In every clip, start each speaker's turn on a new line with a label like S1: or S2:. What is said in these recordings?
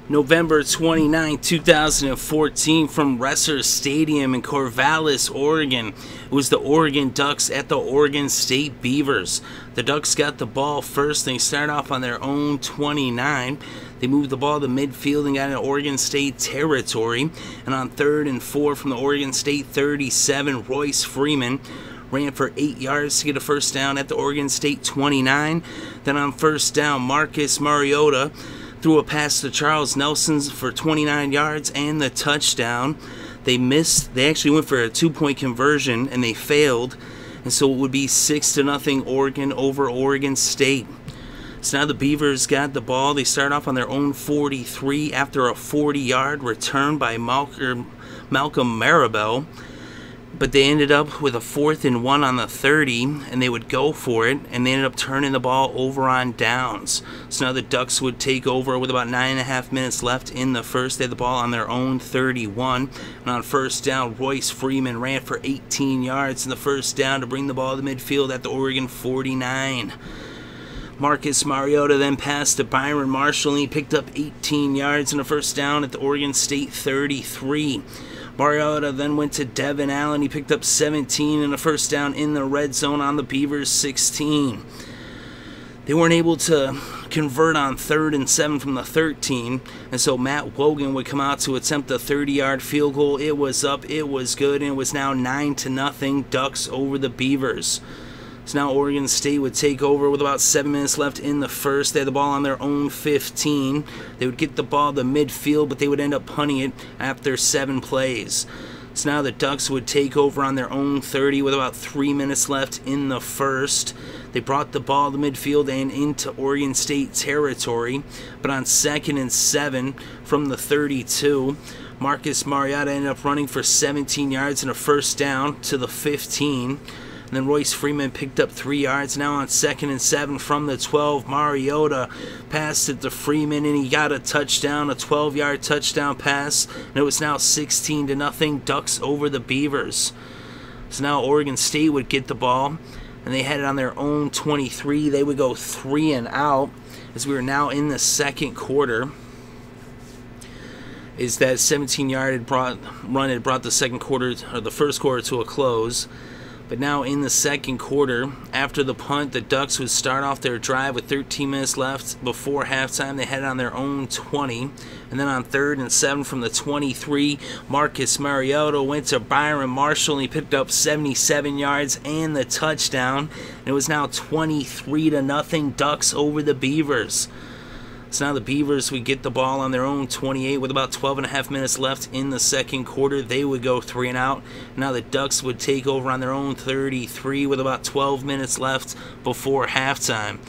S1: November 29, 2014, from Resser Stadium in Corvallis, Oregon. It was the Oregon Ducks at the Oregon State Beavers. The Ducks got the ball first. They started off on their own 29. They moved the ball to midfield and got in Oregon State territory. And on 3rd and 4 from the Oregon State 37, Royce Freeman ran for 8 yards to get a first down at the Oregon State 29. Then on first down, Marcus Mariota threw a pass to Charles Nelson for 29 yards and the touchdown. They missed. They actually went for a 2-point conversion and they failed. And so it would be 6-0 Oregon over Oregon State. So now the Beavers got the ball. They start off on their own 43 after a 40-yard return by Malcolm Marabell. But they ended up with a 4th and 1 on the 30, and they would go for it, and they ended up turning the ball over on downs. So now the Ducks would take over with about 9.5 minutes left in the first. They had the ball on their own 31, and on first down, Royce Freeman ran for 18 yards in the first down to bring the ball to midfield at the Oregon 49. Marcus Mariota then passed to Byron Marshall, and he picked up 18 yards in the first down at the Oregon State 33. Mariota then went to Devin Allen. He picked up 17 and a first down in the red zone on the Beavers 16. They weren't able to convert on 3rd and 7 from the 13, and so Matt Wogan would come out to attempt a 30-yard field goal. It was up, it was good, and it was now 9-0 Ducks over the Beavers. So now Oregon State would take over with about 7 minutes left in the first. They had the ball on their own 15. They would get the ball to midfield, but they would end up punting it after 7 plays. So now the Ducks would take over on their own 30 with about 3 minutes left in the first. They brought the ball to midfield and into Oregon State territory, but on 2nd and 7 from the 32, Marcus Mariota ended up running for 17 yards and a first down to the 15. And then Royce Freeman picked up 3 yards. Now on 2nd and 7 from the 12, Mariota passed it to Freeman, and he got a touchdown, a 12-yard touchdown pass. And it was now 16-0 Ducks over the Beavers. So now Oregon State would get the ball, and they had it on their own 23. They would go 3 and out as we were now in the second quarter. Is that 17-yard run had brought the second quarter, or the first quarter, to a close. But now in the second quarter, after the punt, the Ducks would start off their drive with 13 minutes left before halftime. They had it on their own 20. And then on 3rd and 7 from the 23, Marcus Mariota went to Byron Marshall, and he picked up 77 yards and the touchdown. And it was now 23-0 Ducks over the Beavers. So now the Beavers would get the ball on their own 28 with about 12.5 minutes left in the second quarter. They would go 3 and out. Now the Ducks would take over on their own 33 with about 12 minutes left before halftime.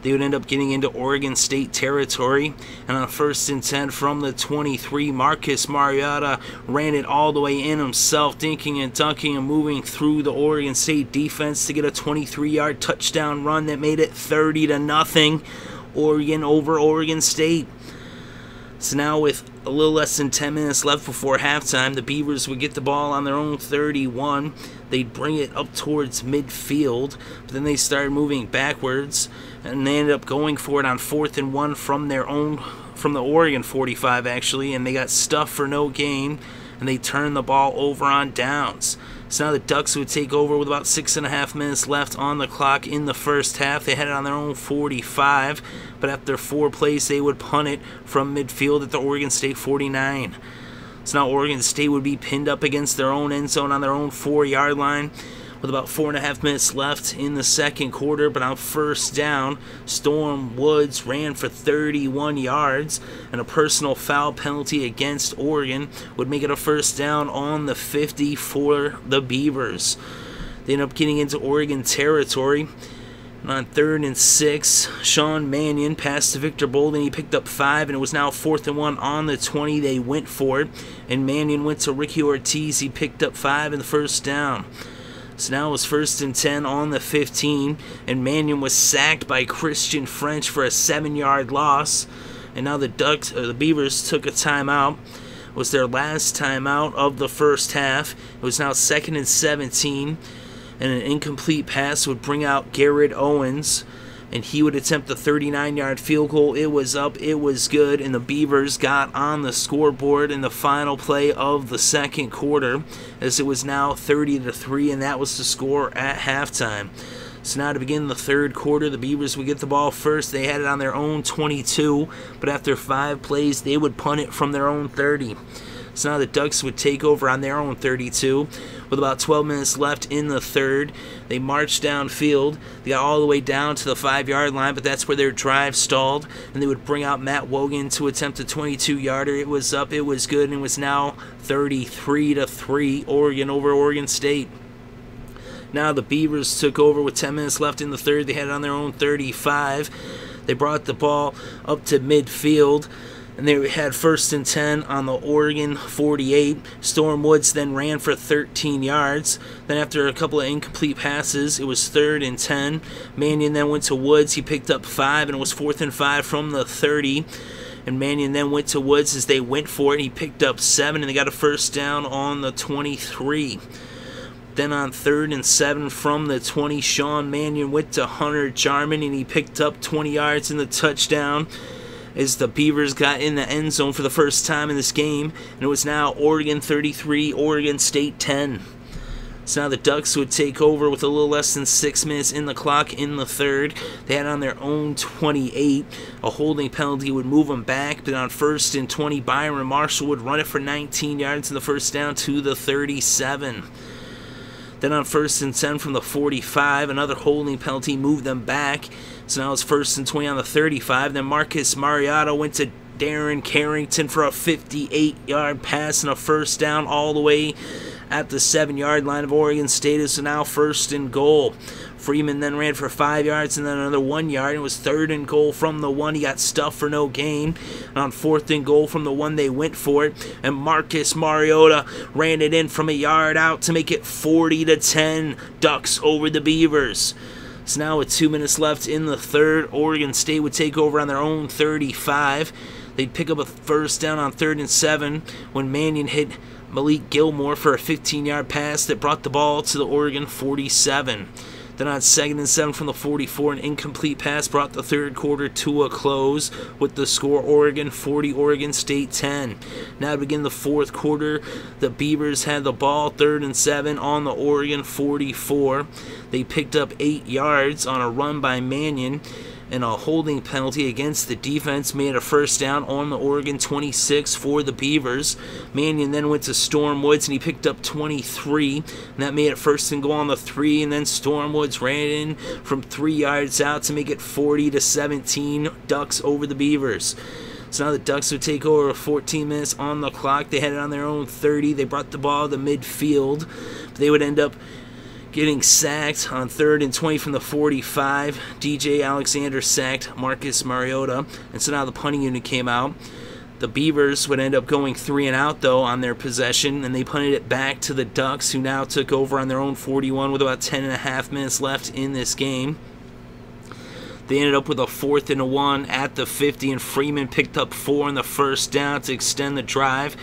S1: They would end up getting into Oregon State territory, and on 1st and 10 from the 23, Marcus Mariota ran it all the way in himself, dinking and dunking and moving through the Oregon State defense to get a 23-yard touchdown run that made it 30-0 Oregon over Oregon State. So now with a little less than 10 minutes left before halftime, the Beavers would get the ball on their own 31. They'd bring it up towards midfield, but then they started moving backwards, and they ended up going for it on 4th and 1 from the Oregon 45 actually, and they got stuffed for no gain, and they turned the ball over on downs. So now the Ducks would take over with about 6.5 minutes left on the clock in the first half. They had it on their own 45, but after 4 plays, they would punt it from midfield at the Oregon State 49. So now Oregon State would be pinned up against their own end zone on their own 4-yard line with about 4.5 minutes left in the second quarter. But on first down, Storm Woods ran for 31 yards, and a personal foul penalty against Oregon would make it a first down on the 50 for the Beavers. They end up getting into Oregon territory. And on 3rd and 6, Sean Mannion passed to Victor Bolden. He picked up 5, and it was now 4th and 1 on the 20. They went for it, and Mannion went to Ricky Ortiz. He picked up 5 in the first down. So now it was 1st and 10 on the 15, and Mannion was sacked by Christian French for a 7-yard loss. And now the Beavers took a timeout. It was their last timeout of the first half. It was now 2nd and 17, and an incomplete pass would bring out Garrett Owens. and he would attempt the 39-yard field goal. It was up, it was good, and the Beavers got on the scoreboard in the final play of the second quarter, as it was now 30-3, and that was the score at halftime. So now to begin the third quarter, the Beavers would get the ball first. They had it on their own 22, but after 5 plays, they would punt it from their own 30. So now the Ducks would take over on their own 32. With about 12 minutes left in the third, they marched downfield. They got all the way down to the 5-yard line, but that's where their drive stalled. And they would bring out Matt Wogan to attempt a 22-yarder. It was up, it was good, and it was now 33-3, Oregon over Oregon State. Now the Beavers took over with 10 minutes left in the third. They had it on their own 35. They brought the ball up to midfield, and they had 1st and 10 on the Oregon 48. Storm Woods then ran for 13 yards. Then after a couple of incomplete passes, it was 3rd and 10. Mannion then went to Woods. He picked up 5, and it was 4th and 5 from the 30. And Mannion then went to Woods as they went for it. He picked up 7, and they got a first down on the 23. Then on 3rd and 7 from the 20, Sean Mannion went to Hunter Jarmon, and he picked up 20 yards in the touchdown as the Beavers got in the end zone for the first time in this game. And it was now Oregon 33, Oregon State 10. So now the Ducks would take over with a little less than 6 minutes in the clock in the third. They had on their own 28. A holding penalty would move them back, but on 1st and 20, Byron Marshall would run it for 19 yards in the first down to the 37. Then on 1st and 10 from the 45, another holding penalty moved them back. So now it's 1st and 20 on the 35. Then Marcus Mariota went to Darren Carrington for a 58-yard pass and a first down all the way at the 7-yard line of Oregon State. It's now 1st and goal. Freeman then ran for 5 yards and then another 1 yard. It was 3rd and goal from the 1. He got stuffed for no gain. And on 4th and goal from the 1, they went for it. And Marcus Mariota ran it in from a yard out to make it 40-10. Ducks over the Beavers. So now with 2 minutes left in the third, Oregon State would take over on their own 35. They'd pick up a first down on 3rd and 7 when Mannion hit Malik Gilmore for a 15-yard pass that brought the ball to the Oregon 47. Then on 2nd and 7 from the 44, an incomplete pass brought the third quarter to a close with the score Oregon 40, Oregon State 10. Now to begin the fourth quarter, the Beavers had the ball 3rd and 7 on the Oregon 44. They picked up 8 yards on a run by Mannion, and a holding penalty against the defense made a first down on the Oregon 26 for the Beavers. Mannion then went to Storm Woods and he picked up 23, and that made it 1st and goal on the 3, and then Storm Woods ran in from 3 yards out to make it 40-17, Ducks over the Beavers. So now the Ducks would take over with 14 minutes on the clock. They had it on their own 30. They brought the ball to midfield. They would end up getting sacked on 3rd and 20 from the 45. DJ Alexander sacked Marcus Mariota, and so now the punting unit came out. The Beavers would end up going 3 and out, though, on their possession, and they punted it back to the Ducks, who now took over on their own 41 with about 10.5 minutes left in this game. They ended up with a 4th and 1 at the 50, and Freeman picked up 4 on the first down to extend the drive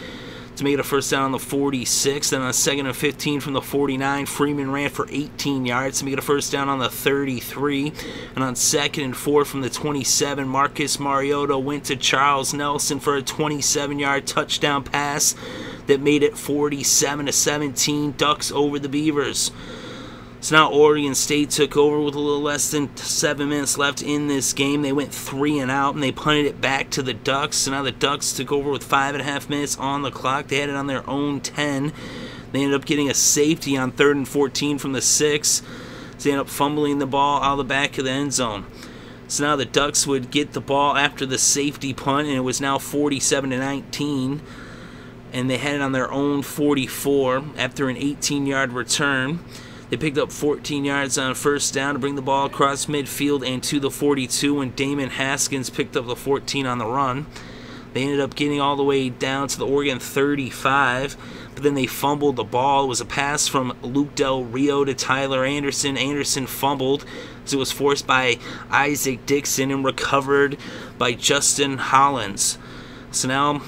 S1: to make it a first down on the 46. Then on 2nd and 15 from the 49, Freeman ran for 18 yards to make it a first down on the 33. And on 2nd and 4 from the 27, Marcus Mariota went to Charles Nelson for a 27-yard touchdown pass that made it 47-17, Ducks over the Beavers. So now Oregon State took over with a little less than 7 minutes left in this game. They went 3 and out, and they punted it back to the Ducks. So now the Ducks took over with 5.5 minutes on the clock. They had it on their own 10. They ended up getting a safety on 3rd and 14 from the 6. So they ended up fumbling the ball out of the back of the end zone. So now the Ducks would get the ball after the safety punt, and it was now 47-19. And they had it on their own 44 after an 18-yard return. They picked up 14 yards on first down to bring the ball across midfield and to the 42 when Damon Haskins picked up the 14 on the run. They ended up getting all the way down to the Oregon 35, but then they fumbled the ball. It was a pass from Luke Del Rio to Tyler Anderson. Anderson fumbled, so it was forced by Isaac Dixon and recovered by Justin Hollins. So now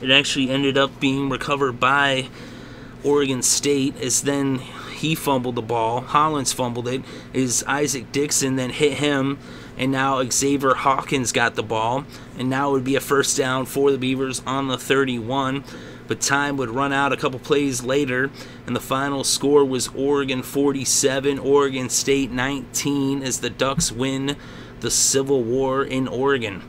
S1: it actually ended up being recovered by Oregon State, as then he fumbled the ball. Hollins fumbled it. Is Isaac Dixon then hit him, and now Xavier Hawkins got the ball, and now it would be a first down for the Beavers on the 31. But time would run out a couple plays later, and the final score was Oregon 47, Oregon State 19, as the Ducks win the Civil War in Oregon.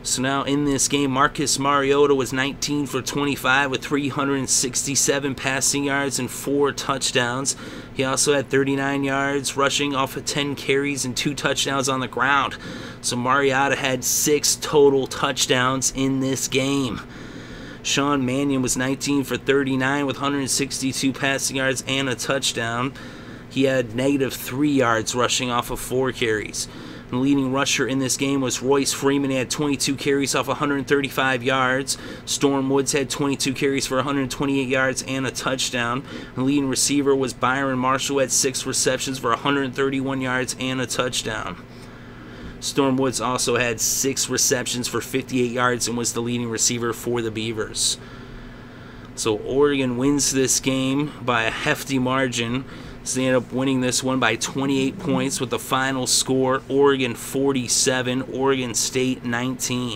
S1: So now in this game, Marcus Mariota was 19 for 25 with 367 passing yards and 4 touchdowns. He also had 39 yards rushing off of 10 carries and 2 touchdowns on the ground. So Mariota had 6 total touchdowns in this game. Sean Mannion was 19 for 39 with 162 passing yards and a touchdown. He had -3 yards rushing off of 4 carries. The leading rusher in this game was Royce Freeman. He had 22 carries off 135 yards. Storm Woods had 22 carries for 128 yards and a touchdown. The leading receiver was Byron Marshall, who had 6 receptions for 131 yards and a touchdown. Storm Woods also had 6 receptions for 58 yards and was the leading receiver for the Beavers. So Oregon wins this game by a hefty margin. So they end up winning this one by 28 points with the final score, Oregon 47, Oregon State 19.